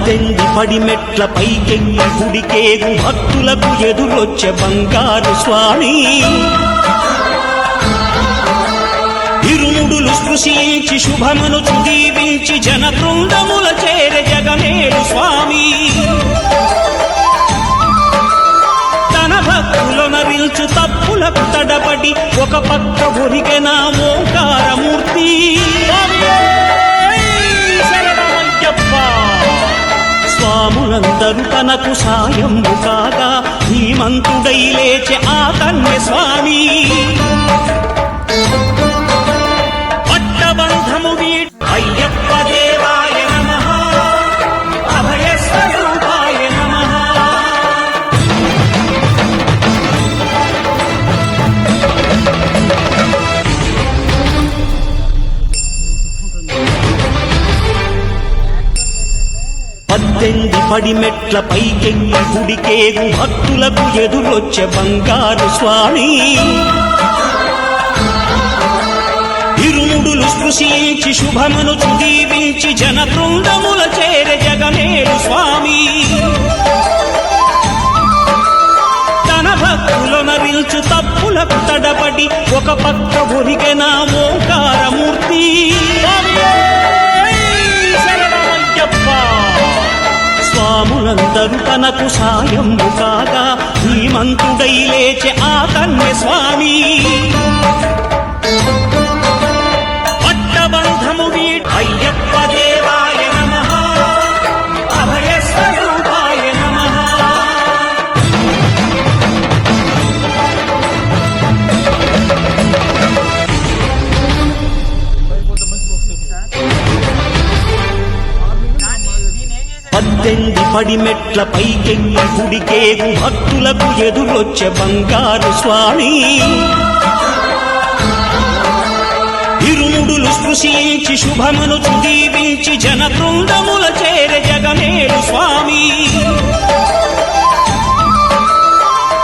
పద్దెనిమిది పడిమెట్ల పైకెళ్ళి గుడికేగు భక్తులకు ఎదురొచ్చే బంగారు స్వామి ఇరుముడులు స్పృశించి శుభమును దీవించి జన బృందముల చేరే జగమేలు స్వామి తన భక్తులనరించు తప్పులకు తడబడి ఒక పక్క ఒరిగెన ఓంకారమూర్తి స్వాములందరూ తనకు సాయము కాగా ధీమంతుడై లేచే ఆ కన్య స్వామి పట్టబంధము వీడి అయ్యప్ప దేవాయ నమః అభయ స్వరూపాయ నమః పద్దెనిమిది పడిమెట్ల పైకెళ్ళి గుడికేగు భక్తులకు ఎదురొచ్చే బంగారు స్వామి ఇరుముడులు స్పృశించి శుభమును దీవించి జన బృందముల చేరే జగమేలు స్వామి తన భక్తులనరించు తప్పులకు తడబడి ఒక పక్క ఒరిగెన ఓంకారమూర్తి స్వాములందరూ తనకు సాయము కాగా ధీమంతుడై లేచే ఆ కన్య స్వామి పట్టబంధము వీడి అయ్యప్ప దేవాయ నమః అభయ స్వరూపాయ నమః పద్దెనిమిది పడిమెట్ల పైకెళ్ళి గుడికేగు భక్తులకు ఎదురొచ్చే బంగారు స్వామి ఇరుముడులు స్పృశించి శుభమును దీవించి జన బృందముల చేరే జగమేలు స్వామి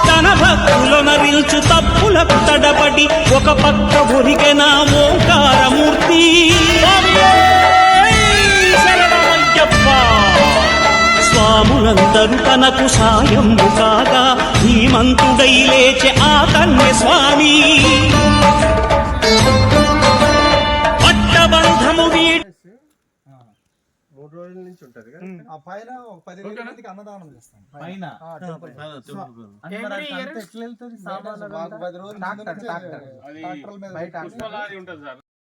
తన భక్తులనరించు తప్పులకు తడబడి ఒక పక్క ఒరిగెన ఓంకారమూర్తి స్వాములందరూ తనకు సాయము కాగా ధీమంతుడై లేచే ఆ కన్య స్వామి పట్టబంధము వీడి 3 రోజుల నుంచి ఉంటది కదా ఆ పైన ఒక 10 మందికి అన్నదానం చేస్తాం పైన మాకు 10 రోజులు ట్రాక్టర్ మీద బయట